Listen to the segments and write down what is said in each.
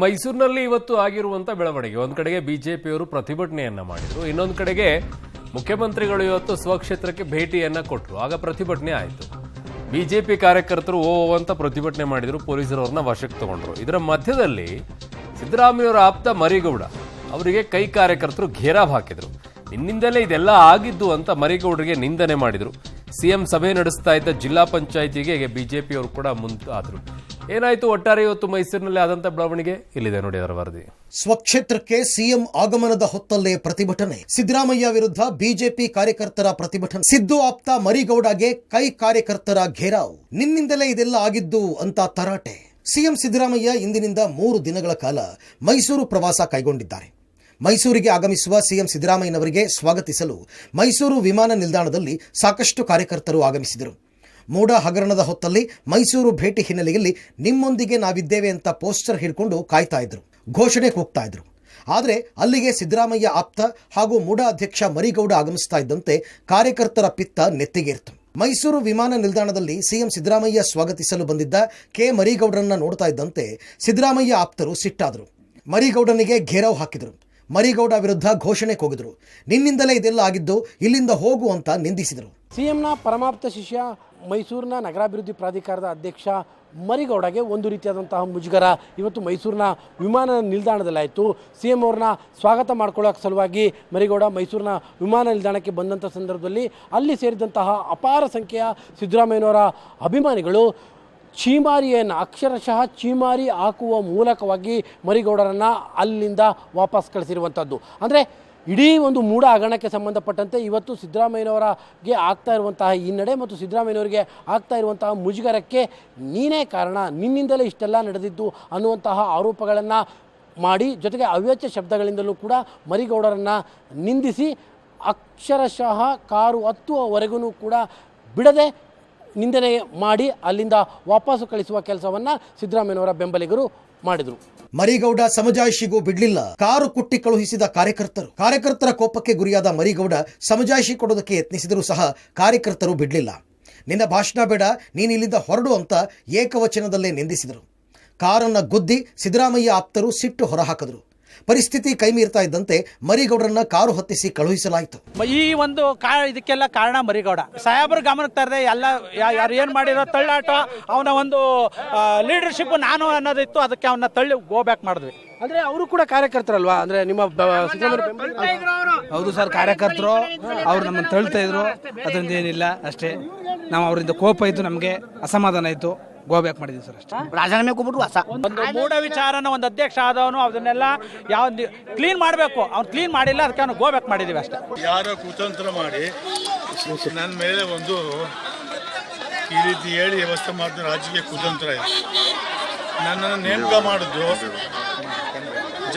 ಮೈಸೂರಿನಲ್ಲಿ ಇವತ್ತು ಆಗಿರುವಂತ ಬೆಳವಣಿಗೆ, ಒಂದ್ ಕಡೆಗೆ ಬಿಜೆಪಿಯವರು ಪ್ರತಿಭಟನೆಯನ್ನ ಮಾಡಿದ್ರು, ಇನ್ನೊಂದು ಕಡೆಗೆ ಮುಖ್ಯಮಂತ್ರಿಗಳು ಇವತ್ತು ಸ್ವಕ್ಷೇತ್ರಕ್ಕೆ ಭೇಟಿಯನ್ನ ಕೊಟ್ಟರು. ಆಗ ಪ್ರತಿಭಟನೆ ಆಯಿತು. ಬಿಜೆಪಿ ಕಾರ್ಯಕರ್ತರು ಅಂತ ಪ್ರತಿಭಟನೆ ಮಾಡಿದ್ರು, ಪೊಲೀಸರವ್ರನ್ನ ವಶಕ್ಕೆ ತಗೊಂಡ್ರು. ಇದರ ಮಧ್ಯದಲ್ಲಿ ಸಿದ್ದರಾಮಯ್ಯವರ ಆಪ್ತ ಮರಿಗೌಡ ಅವರಿಗೆ ಕೈ ಕಾರ್ಯಕರ್ತರು ಘೇರಾವ್ ಹಾಕಿದ್ರು. ನಿನ್ನಿಂದಲೇ ಇದೆಲ್ಲ ಆಗಿದ್ದು ಅಂತ ಮರಿಗೌಡರಿಗೆ ನಿಂದನೆ ಮಾಡಿದ್ರು. ಸಿಎಂ ಸಭೆ ನಡೆಸ್ತಾ ಇದ್ದ ಜಿಲ್ಲಾ ಪಂಚಾಯಿತಿಗೆ ಬಿಜೆಪಿಯವರು ಕೂಡ ಮುಂದಾದ್ರು. ಏನಾಯ್ತು ಒಟ್ಟಾರೆ ಇವತ್ತು ಮೈಸೂರಿನಲ್ಲಿ ಆದಂತ ಬೆಳವಣಿಗೆ ಇಲ್ಲಿದೆ ನೋಡಿ ಅದರ ವರದಿ. ಸ್ವಕ್ಷೇತ್ರಕ್ಕೆ ಸಿಎಂ ಆಗಮನದ ಹೊತ್ತಲ್ಲೇ ಪ್ರತಿಭಟನೆ. ಸಿದ್ದರಾಮಯ್ಯ ವಿರುದ್ಧ ಬಿಜೆಪಿ ಕಾರ್ಯಕರ್ತರ ಪ್ರತಿಭಟನೆ. ಸಿದ್ದು ಆಪ್ತ ಮರಿಗೌಡಗೆ ಕೈ ಕಾರ್ಯಕರ್ತರ ಘೇರಾವ್. ನಿನ್ನಿಂದಲೇ ಇದೆಲ್ಲ ಆಗಿದ್ದು ಅಂತ ತರಾಟೆ. ಸಿಎಂ ಸಿದ್ದರಾಮಯ್ಯ ಇಂದಿನಿಂದ 3 ದಿನಗಳ ಕಾಲ ಮೈಸೂರು ಪ್ರವಾಸ ಕೈಗೊಂಡಿದ್ದಾರೆ. ಮೈಸೂರಿಗೆ ಆಗಮಿಸುವ ಸಿಎಂ ಸಿದ್ದರಾಮಯ್ಯನವರಿಗೆ ಸ್ವಾಗತಿಸಲು ಮೈಸೂರು ವಿಮಾನ ನಿಲ್ದಾಣದಲ್ಲಿ ಸಾಕಷ್ಟು ಕಾರ್ಯಕರ್ತರು ಆಗಮಿಸಿದರು. ಮೂಡ ಹಗರಣದ ಹೊತ್ತಲ್ಲಿ ಮೈಸೂರು ಭೇಟಿ ಹಿನ್ನೆಲೆಯಲ್ಲಿ ನಿಮ್ಮೊಂದಿಗೆ ನಾವಿದ್ದೇವೆ ಅಂತ ಪೋಸ್ಟರ್ ಹಿಡ್ಕೊಂಡು ಕಾಯ್ತಾ ಇದ್ರು, ಘೋಷಣೆ ಕೂಗ್ತಾ ಇದ್ರು. ಆದರೆ ಅಲ್ಲಿಗೆ ಸಿದ್ದರಾಮಯ್ಯ ಆಪ್ತ ಹಾಗೂ ಮೂಡ ಅಧ್ಯಕ್ಷ ಮರಿಗೌಡ ಆಗಮಿಸ್ತಾ ಇದ್ದಂತೆ ಕಾರ್ಯಕರ್ತರ ಪಿತ್ತ ನೆತ್ತಿಗೇರ್ತು. ಮೈಸೂರು ವಿಮಾನ ನಿಲ್ದಾಣದಲ್ಲಿ ಸಿಎಂ ಸಿದ್ದರಾಮಯ್ಯ ಸ್ವಾಗತಿಸಲು ಬಂದಿದ್ದ ಕೆ ಮರಿಗೌಡರನ್ನ ನೋಡ್ತಾ ಇದ್ದಂತೆ ಸಿದ್ದರಾಮಯ್ಯ ಆಪ್ತರು ಸಿಟ್ಟಾದರು. ಮರಿಗೌಡನಿಗೆ ಘೇರಾವ್ ಹಾಕಿದರು. ಮರಿಗೌಡ ವಿರುದ್ಧ ಘೋಷಣೆ ಕೂಗಿದ್ರು. ನಿನ್ನಿಂದಲೇ ಇದೆಲ್ಲ ಆಗಿದ್ದು, ಇಲ್ಲಿಂದ ಹೋಗು ಅಂತ ನಿಂದಿಸಿದರು. ಸಿಎಂನ ಪರಮಾಪ್ತ ಶಿಷ್ಯ ಮೈಸೂರಿನ ನಗರಾಭಿವೃದ್ಧಿ ಪ್ರಾಧಿಕಾರದ ಅಧ್ಯಕ್ಷ ಮರಿಗೌಡಗೆ ಒಂದು ರೀತಿಯಾದಂತಹ ಮುಜುಗರ ಇವತ್ತು ಮೈಸೂರಿನ ವಿಮಾನ ನಿಲ್ದಾಣದಲ್ಲಾಯಿತು. ಸಿಎಂ ಅವ್ರನ್ನ ಸ್ವಾಗತ ಮಾಡ್ಕೊಳ್ಳೋಕೆ ಸಲುವಾಗಿ ಮರಿಗೌಡ ಮೈಸೂರಿನ ವಿಮಾನ ನಿಲ್ದಾಣಕ್ಕೆ ಬಂದಂಥ ಸಂದರ್ಭದಲ್ಲಿ ಅಲ್ಲಿ ಸೇರಿದಂತಹ ಅಪಾರ ಸಂಖ್ಯೆಯ ಸಿದ್ದರಾಮಯ್ಯನವರ ಅಭಿಮಾನಿಗಳು ಚೀಮಾರಿಯನ್ನು ಅಕ್ಷರಶಃ ಚೀಮಾರಿ ಹಾಕುವ ಮೂಲಕವಾಗಿ ಮರಿಗೌಡರನ್ನು ಅಲ್ಲಿಂದ ವಾಪಸ್ ಕಳಿಸಿರುವಂಥದ್ದು. ಅಂದರೆ ಇಡೀ ಒಂದು ಮೂಡ ಹಗರಣಕ್ಕೆ ಸಂಬಂಧಪಟ್ಟಂತೆ ಇವತ್ತು ಸಿದ್ದರಾಮಯ್ಯನವರಿಗೆ ಆಗ್ತಾ ಇರುವಂತಹ ಹಿನ್ನಡೆ ಮತ್ತು ಸಿದ್ದರಾಮಯ್ಯನವರಿಗೆ ಆಗ್ತಾ ಇರುವಂತಹ ಮುಜುಗರಕ್ಕೆ ನೀನೇ ಕಾರಣ, ನಿನ್ನಿಂದಲೇ ಇಷ್ಟೆಲ್ಲ ನಡೆದಿದ್ದು ಅನ್ನುವಂತಹ ಆರೋಪಗಳನ್ನು ಮಾಡಿ, ಜೊತೆಗೆ ಅವ್ಯಾಚ್ಯ ಶಬ್ದಗಳಿಂದಲೂ ಕೂಡ ಮರಿಗೌಡರನ್ನು ನಿಂದಿಸಿ ಅಕ್ಷರಶಃ ಕಾರು ಹತ್ತುವವರೆಗೂ ಕೂಡ ಬಿಡದೆ ನಿಂದನೆ ಮಾಡಿ ಅಲ್ಲಿಂದ ವಾಪಸ್ಸು ಕಳಿಸುವ ಕೆಲಸವನ್ನು ಸಿದ್ದರಾಮಯ್ಯನವರ ಬೆಂಬಲಿಗರು ಮಾಡಿದರು. ಮರಿಗೌಡ ಸಮಜಾಯಿಷಿಗೂ ಬಿಡ್ಲಿಲ್ಲ. ಕಾರು ಕುಟ್ಟಿ ಕಳುಹಿಸಿದ ಕಾರ್ಯಕರ್ತರ ಕೋಪಕ್ಕೆ ಗುರಿಯಾದ ಮರಿಗೌಡ ಸಮಜಾಯಿಷಿ ಕೊಡೋದಕ್ಕೆ ಯತ್ನಿಸಿದರೂ ಸಹ ಕಾರ್ಯಕರ್ತರು ಬಿಡ್ಲಿಲ್ಲ. ನಿನ್ನ ಭಾಷಣ ಬೇಡ, ನೀನು ಇಲ್ಲಿಂದ ಹೊರಡು ಅಂತ ಏಕವಚನದಲ್ಲೇ ನಿಂದಿಸಿದರು. ಕಾರನ್ನ ಗುದ್ದಿ ಸಿದ್ದರಾಮಯ್ಯ ಆಪ್ತರು ಸಿಟ್ಟು ಹೊರಹಾಕಿದ್ರು. ಪರಿಸ್ಥಿತಿ ಕೈಮೀರ್ತಾ ಇದ್ದಂತೆ ಮರಿಗೌಡರನ್ನ ಕಾರು ಹತ್ತಿಸಿ ಕಳುಹಿಸಲಾಯಿತು. ಈ ಒಂದು ಇದಕ್ಕೆಲ್ಲ ಕಾರಣ ಮರಿಗೌಡ ಸಾಹೇಬ್ರ ಗಮನಕ್ಕೆ ತರದೆ ಎಲ್ಲ ಯಾರು ಏನು ಮಾಡಿರೋ ತಳ್ಳಾಟ, ಅವನ ಒಂದು ಲೀಡರ್ಶಿಪ್ ನಾನು ಅನ್ನೋದಿತ್ತು, ಅದಕ್ಕೆ ಅವನ್ನ ತಳ್ಳಿ ಗೋ ಬ್ಯಾಕ್ ಮಾಡಿದ್ವಿ. ಅಂದ್ರೆ ಅವರು ಕೂಡ ಕಾರ್ಯಕರ್ತರಲ್ವಾ? ಅಂದ್ರೆ ನಿಮ್ಮ ಹೌದು ಸರ್, ಕಾರ್ಯಕರ್ತರು ಅವ್ರು ನಮ್ಮನ್ನು ತಳ್ತಾ ಇದ್ರು, ಅದರಿಂದ ಏನಿಲ್ಲ ಅಷ್ಟೇ. ನಾವು ಅವರಿಂದ ಕೋಪ ಇತ್ತು, ನಮಗೆ ಅಸಮಾಧಾನ ಇತ್ತು, ಗೋಬ್ಯಾಕ್ ಮಾಡಿದ್ವಿ ಸರ್ ಅಷ್ಟೇ. ರಾಜೀನಾಮೆ ಕೊಟ್ಬಿಟ್ಟು ಒಂದು ಮೂಢ ವಿಚಾರನ ಒಂದು ಅಧ್ಯಕ್ಷ ಆದವನು ಅದನ್ನೆಲ್ಲ ಯಾವ್ದು ಕ್ಲೀನ್ ಮಾಡಬೇಕು, ಅವ್ನು ಕ್ಲೀನ್ ಮಾಡಿಲ್ಲ, ಅದಕ್ಕೆ ಅವ್ನು ಗೋಬ್ಯಾಕ್ ಮಾಡಿದೀವಿ ಅಷ್ಟೇ. ಯಾರೋ ಕುತಂತ್ರ ಮಾಡಿ ನನ್ನ ಮೇಲೆ ಒಂದು ಈ ರೀತಿ ಹೇಳಿ ವ್ಯವಸ್ಥೆ ಮಾಡಿದ ರಾಜಕೀಯ ಕುತಂತ್ರ ಇದೆ. ನನ್ನನ್ನು ನೇಮಕ ಮಾಡಿದ್ದು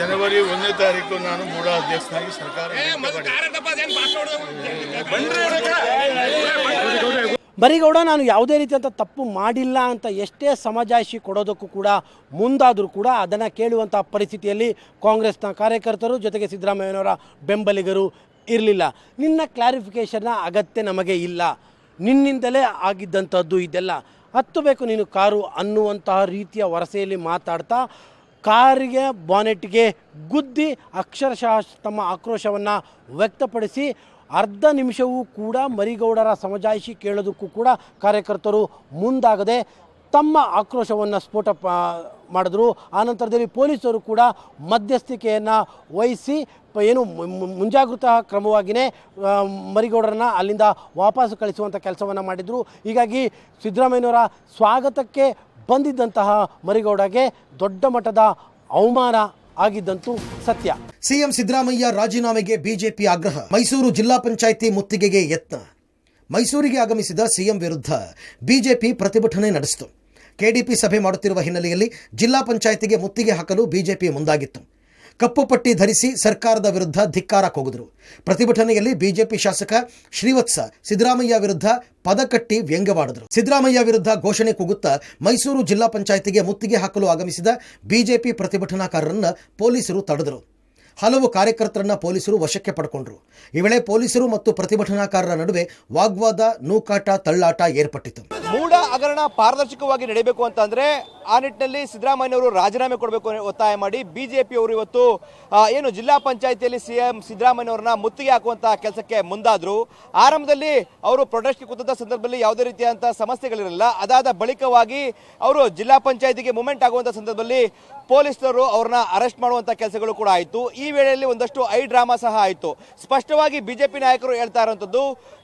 ಜನವರಿ 1ನೇ ತಾರೀಕು ನಾನು ಮೂಢ ಅಧ್ಯಕ್ಷನಾಗಿ ಸರ್ಕಾರ ಮರಿಗೌಡ ನಾನು ಯಾವುದೇ ರೀತಿಯಂಥ ತಪ್ಪು ಮಾಡಿಲ್ಲ ಅಂತ ಎಷ್ಟೇ ಸಮಜಾಯಿಷಿ ಕೊಡೋದಕ್ಕೂ ಕೂಡ ಮುಂದಾದರೂ ಕೂಡ ಅದನ್ನು ಕೇಳುವಂಥ ಪರಿಸ್ಥಿತಿಯಲ್ಲಿ ಕಾಂಗ್ರೆಸ್ನ ಕಾರ್ಯಕರ್ತರು ಜೊತೆಗೆ ಸಿದ್ದರಾಮಯ್ಯನವರ ಬೆಂಬಲಿಗರು ಇರಲಿಲ್ಲ. ನಿನ್ನ ಕ್ಲಾರಿಫಿಕೇಷನ್ನ ಅಗತ್ಯ ನಮಗೆ ಇಲ್ಲ, ನಿನ್ನಿಂದಲೇ ಆಗಿದ್ದಂಥದ್ದು ಇದೆಲ್ಲ, ಹತ್ತಬೇಕು ನೀನು ಕಾರು ಅನ್ನುವಂತಹ ರೀತಿಯ ವರಸೆಯಲ್ಲಿ ಮಾತಾಡ್ತಾ ಕಾರಿಗೆ ಬಾನೆಟ್ಗೆ ಗುದ್ದಿ ಅಕ್ಷರಶಃ ತಮ್ಮ ಆಕ್ರೋಶವನ್ನು ವ್ಯಕ್ತಪಡಿಸಿ ಅರ್ಧ ನಿಮಿಷವೂ ಕೂಡ ಮರಿಗೌಡರ ಸಮಜಾಯಿಷಿ ಕೇಳೋದಕ್ಕೂ ಕೂಡ ಕಾರ್ಯಕರ್ತರು ಮುಂದಾಗದೆ ತಮ್ಮ ಆಕ್ರೋಶವನ್ನು ಸ್ಫೋಟ ಮಾಡಿದ್ರು. ಆನಂತರದಲ್ಲಿ ಪೊಲೀಸರು ಕೂಡ ಮಧ್ಯಸ್ಥಿಕೆಯನ್ನು ವಹಿಸಿ ಏನು ಮುಂಜಾಗೃತಾ ಕ್ರಮವಾಗಿಯೇ ಮರಿಗೌಡರನ್ನು ಅಲ್ಲಿಂದ ವಾಪಸ್ಸು ಕಳಿಸುವಂಥ ಕೆಲಸವನ್ನು ಮಾಡಿದರು. ಹೀಗಾಗಿ ಸಿದ್ದರಾಮಯ್ಯನವರ ಸ್ವಾಗತಕ್ಕೆ ಬಂದಿದ್ದಂತಹ ಮರಿಗೌಡಗೆ ದೊಡ್ಡ ಮಟ್ಟದ ಅವಮಾನ ಆಗಿದ್ದಂತೂ ಸತ್ಯ. ಸಿಎಂ ಸಿದ್ದರಾಮಯ್ಯ ರಾಜೀನಾಮೆಗೆ ಬಿಜೆಪಿ ಆಗ್ರಹ. ಮೈಸೂರು ಜಿಲ್ಲಾ ಪಂಚಾಯಿತಿ ಮುತ್ತಿಗೆಗೆ ಯತ್ನ. ಮೈಸೂರಿಗೆ ಆಗಮಿಸಿದ ಸಿಎಂ ವಿರುದ್ಧ ಬಿಜೆಪಿ ಪ್ರತಿಭಟನೆ ನಡೆಸಿತು. ಕೆಡಿಪಿ ಸಭೆ ಮಾಡುತ್ತಿರುವ ಹಿನ್ನೆಲೆಯಲ್ಲಿ ಜಿಲ್ಲಾ ಪಂಚಾಯಿತಿಗೆ ಮುತ್ತಿಗೆ ಹಾಕಲು ಬಿಜೆಪಿ ಮುಂದಾಗಿತ್ತು. ಕಪ್ಪು ಪಟ್ಟಿ ಧರಿಸಿ ಸರ್ಕಾರದ ವಿರುದ್ಧ ಧಿಕ್ಕಾರ ಕೂಗಿದರು. ಪ್ರತಿಭಟನೆಯಲ್ಲಿ ಬಿಜೆಪಿ ಶಾಸಕ ಶ್ರೀವತ್ಸ ಸಿದ್ದರಾಮಯ್ಯ ವಿರುದ್ಧ ಪದಕಟ್ಟಿ ವ್ಯಂಗ್ಯವಾಡಿದರು. ಸಿದ್ದರಾಮಯ್ಯ ವಿರುದ್ಧ ಘೋಷಣೆ ಕೂಗುತ್ತಾ ಮೈಸೂರು ಜಿಲ್ಲಾ ಪಂಚಾಯಿತಿಗೆ ಮುತ್ತಿಗೆ ಹಾಕಲು ಆಗಮಿಸಿದ ಬಿಜೆಪಿ ಪ್ರತಿಭಟನಾಕಾರರನ್ನ ಪೊಲೀಸರು ತಡೆದರು. ಹಲವು ಕಾರ್ಯಕರ್ತರನ್ನ ಪೊಲೀಸರು ವಶಕ್ಕೆ ಪಡ್ಕೊಂಡ್ರು. ಈ ವೇಳೆ ಪೊಲೀಸರು ಮತ್ತು ಪ್ರತಿಭಟನಾಕಾರರ ನಡುವೆ ವಾಗ್ವಾದ, ನೂಕಾಟ, ತಳ್ಳಾಟ ಏರ್ಪಟ್ಟಿತು. ಮೂಢ ಹಗರಣ ಪಾರದರ್ಶಕವಾಗಿ ನಡೆಯಬೇಕು ಅಂತಂದ್ರೆ ಆ ನಿಟ್ಟಿನಲ್ಲಿ ಸಿದ್ದರಾಮಯ್ಯನವರು ರಾಜೀನಾಮೆ ಕೊಡಬೇಕು ಒತ್ತಾಯ ಮಾಡಿ ಬಿಜೆಪಿಯವರು ಇವತ್ತು ಏನು ಜಿಲ್ಲಾ ಪಂಚಾಯಿತಿಯಲ್ಲಿ ಸಿಎಂ ಸಿದ್ದರಾಮಯ್ಯನವರನ್ನ ಮುತ್ತಿಗೆ ಹಾಕುವಂತಹ ಕೆಲಸಕ್ಕೆ ಮುಂದಾದ್ರು. ಆರಂಭದಲ್ಲಿ ಅವರು ಪ್ರೊಟೆಸ್ಟ್ಗೆ ಕೂತಂತ ಸಂದರ್ಭದಲ್ಲಿ ಯಾವುದೇ ರೀತಿಯಾದಂತಹ ಸಮಸ್ಯೆಗಳಿರಲಿಲ್ಲ. ಅದಾದ ಬಳಿಕವಾಗಿ ಅವರು ಜಿಲ್ಲಾ ಪಂಚಾಯಿತಿಗೆ ಮೂವ್ಮೆಂಟ್ ಆಗುವಂತಹ ಸಂದರ್ಭದಲ್ಲಿ ಪೊಲೀಸರು ಅವ್ರನ್ನ ಅರೆಸ್ಟ್ ಮಾಡುವಂತ ಕೆಲಸಗಳು ಕೂಡ ಆಯಿತು. ಈ ವೇಳೆಯಲ್ಲಿ ಒಂದಷ್ಟು ಡ್ರಾಮಾ ಸಹ ಆಯಿತು. ಸ್ಪಷ್ಟವಾಗಿ ಬಿಜೆಪಿ ನಾಯಕರು ಹೇಳ್ತಾ ಇರುವಂತದ್ದು,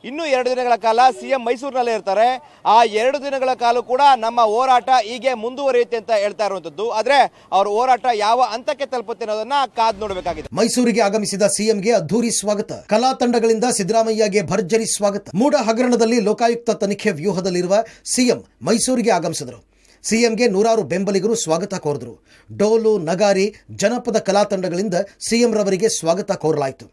ಇನ್ನೂ 2 ದಿನಗಳ ಕಾಲ ಸಿಎಂ ಮೈಸೂರಿನಲ್ಲೇ ಇರ್ತಾರೆ, ಆ 2 ದಿನಗಳ ಕಾಲ ಕೂಡ ನಮ್ಮ ಹೋರಾಟ ಹೀಗೆ ಮುಂದುವರಿಯುತ್ತೆ ಅಂತ ಹೇಳ್ತಾ ಇರುವಂತದ್ದು. ಆದ್ರೆ ಅವ್ರ ಹೋರಾಟ ಯಾವ ಹಂತಕ್ಕೆ ತಲುಪುತ್ತೆ ಅನ್ನೋದನ್ನ ಕಾದ್ ನೋಡಬೇಕಾಗಿದೆ. ಮೈಸೂರಿಗೆ ಆಗಮಿಸಿದ ಸಿಎಂಗೆ ಅದ್ಧೂರಿ ಸ್ವಾಗತ. ಕಲಾ ತಂಡಗಳಿಂದ ಸಿದ್ದರಾಮಯ್ಯಗೆ ಭರ್ಜರಿ ಸ್ವಾಗತ. ಮೂಢ ಹಗರಣದಲ್ಲಿ ಲೋಕಾಯುಕ್ತ ತನಿಖೆ ವ್ಯೂಹದಲ್ಲಿರುವ ಸಿಎಂ ಮೈಸೂರಿಗೆ ಆಗಮಿಸಿದರು. ಸಿಎಂಗೆ ನೂರಾರು ಬೆಂಬಲಿಗರು ಸ್ವಾಗತ ಕೋರಿದರು. ಡೋಲು, ನಗಾರಿ, ಜನಪದ ಕಲಾ ತಂಡಗಳಿಂದ ಸಿಎಂ ರವರಿಗೆ ಸ್ವಾಗತ ಕೋರಲಾಯಿತು.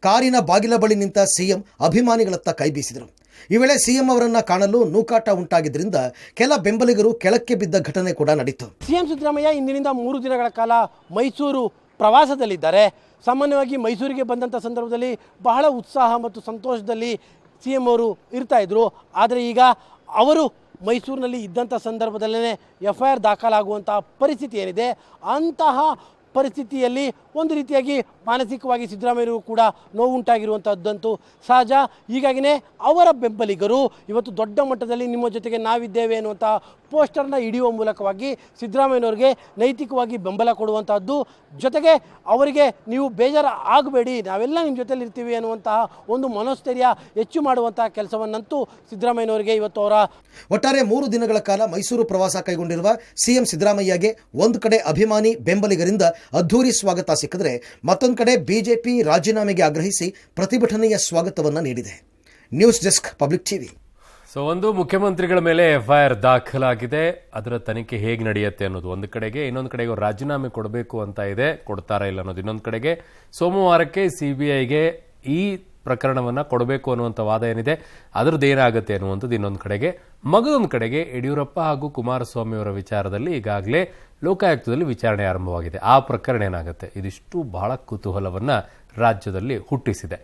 ಕಾರಿನ ಬಾಗಿಲ ಬಳಿ ನಿಂತ ಸಿಎಂ ಅಭಿಮಾನಿಗಳತ್ತ ಕೈಬೀಸಿದರು. ಈ ವೇಳೆ ಸಿಎಂ ಅವರನ್ನ ಕಾಣಲು ನೂಕಾಟ ಉಂಟಾಗಿದ್ದರಿಂದ ಕೆಲ ಬೆಂಬಲಿಗರು ಕೆಳಕ್ಕೆ ಬಿದ್ದ ಘಟನೆ ಕೂಡ ನಡೆಯಿತು. ಸಿಎಂ ಸಿದ್ದರಾಮಯ್ಯ ಇಂದಿನಿಂದ 3 ದಿನಗಳ ಕಾಲ ಮೈಸೂರು ಪ್ರವಾಸದಲ್ಲಿದ್ದಾರೆ. ಸಾಮಾನ್ಯವಾಗಿ ಮೈಸೂರಿಗೆ ಬಂದಂಥ ಸಂದರ್ಭದಲ್ಲಿ ಬಹಳ ಉತ್ಸಾಹ ಮತ್ತು ಸಂತೋಷದಲ್ಲಿ ಸಿಎಂ ಅವರು ಇರ್ತಾ ಇದ್ರು. ಆದರೆ ಈಗ ಅವರು ಮೈಸೂರಿನಲ್ಲಿ ಇದ್ದಂಥ ಸಂದರ್ಭದಲ್ಲೇ FIR ದಾಖಲಾಗುವಂಥ ಪರಿಸ್ಥಿತಿ ಏನಿದೆ, ಅಂತಹ ಪರಿಸ್ಥಿತಿಯಲ್ಲಿ ಒಂದು ರೀತಿಯಾಗಿ ಮಾನಸಿಕವಾಗಿ ಸಿದ್ದರಾಮಯ್ಯರಿಗೂ ಕೂಡ ನೋವುಂಟಾಗಿರುವಂಥದ್ದಂತೂ ಸಹಜ. ಹೀಗಾಗಿಯೇ ಅವರ ಬೆಂಬಲಿಗರು ಇವತ್ತು ದೊಡ್ಡ ಮಟ್ಟದಲ್ಲಿ ನಿಮ್ಮ ಜೊತೆಗೆ ನಾವಿದ್ದೇವೆ ಅನ್ನುವಂಥ ಪೋಸ್ಟರ್ನ ಹಿಡಿಯುವ ಮೂಲಕವಾಗಿ ಸಿದ್ದರಾಮಯ್ಯನವರಿಗೆ ನೈತಿಕವಾಗಿ ಬೆಂಬಲ ಕೊಡುವಂತಹದ್ದು, ಜೊತೆಗೆ ಅವರಿಗೆ ನೀವು ಬೇಜಾರು ಆಗಬೇಡಿ, ನಾವೆಲ್ಲ ನಿಮ್ಮ ಜೊತೆಲಿ ಇರ್ತೀವಿ ಅನ್ನುವಂತಹ ಒಂದು ಮನೋಸ್ಥೈರ್ಯ ಹೆಚ್ಚು ಮಾಡುವಂತಹ ಕೆಲಸವನ್ನಂತೂ ಸಿದ್ದರಾಮಯ್ಯನವರಿಗೆ ಇವತ್ತು ಅವರ ಒಟ್ಟಾರೆ 3 ದಿನಗಳ ಕಾಲ ಮೈಸೂರು ಪ್ರವಾಸ ಕೈಗೊಂಡಿರುವ ಸಿಎಂ ಸಿದ್ದರಾಮಯ್ಯಗೆ ಒಂದು ಕಡೆ ಅಭಿಮಾನಿ ಬೆಂಬಲಿಗರಿಂದ ಅದ್ಧೂರಿ ಸ್ವಾಗತ ಸಿಕ್ಕಿದ್ರೆ, ಮತ್ತೊಂದು ಕಡೆ ಬಿಜೆಪಿ ರಾಜೀನಾಮೆಗೆ ಆಗ್ರಹಿಸಿ ಪ್ರತಿಭಟನೆಯ ಸ್ವಾಗತವನ್ನ ನೀಡಿದೆ. News desk, public TV. So ಒಂದು ಮುಖ್ಯಮಂತ್ರಿಗಳ ಮೇಲೆ FIR ದಾಖಲಾಗಿದೆ, ಅದರ ತನಿಖೆ ಹೇಗೆ ನಡೆಯುತ್ತೆ ಅನ್ನೋದು ಒಂದು ಕಡೆಗೆ, ಇನ್ನೊಂದು ಕಡೆಗೆ ಅವ್ರು ರಾಜೀನಾಮೆ ಕೊಡಬೇಕು ಅಂತ ಇದೆ, ಕೊಡ್ತಾರಾ ಇಲ್ಲ ಅನ್ನೋದು ಇನ್ನೊಂದು ಕಡೆಗೆ. ಸೋಮವಾರಕ್ಕೆ CBIಗೆ ಈ ಪ್ರಕರಣವನ್ನು ಕೊಡಬೇಕು ಅನ್ನುವಂಥ ವಾದ ಏನಿದೆ ಅದರದ್ದು ಏನಾಗುತ್ತೆ ಅನ್ನುವಂಥದ್ದು ಇನ್ನೊಂದು ಕಡೆಗೆ. ಮಗದೊಂದು ಕಡೆಗೆ ಯಡಿಯೂರಪ್ಪ ಹಾಗೂ ಕುಮಾರಸ್ವಾಮಿ ಅವರ ವಿಚಾರದಲ್ಲಿ ಈಗಾಗಲೇ ಲೋಕಾಯುಕ್ತದಲ್ಲಿ ವಿಚಾರಣೆ ಆರಂಭವಾಗಿದೆ. ಆ ಪ್ರಕರಣ ಏನಾಗುತ್ತೆ, ಇದಿಷ್ಟು ಬಹಳ ಕುತೂಹಲವನ್ನು ರಾಜ್ಯದಲ್ಲಿ ಹುಟ್ಟಿಸಿದೆ.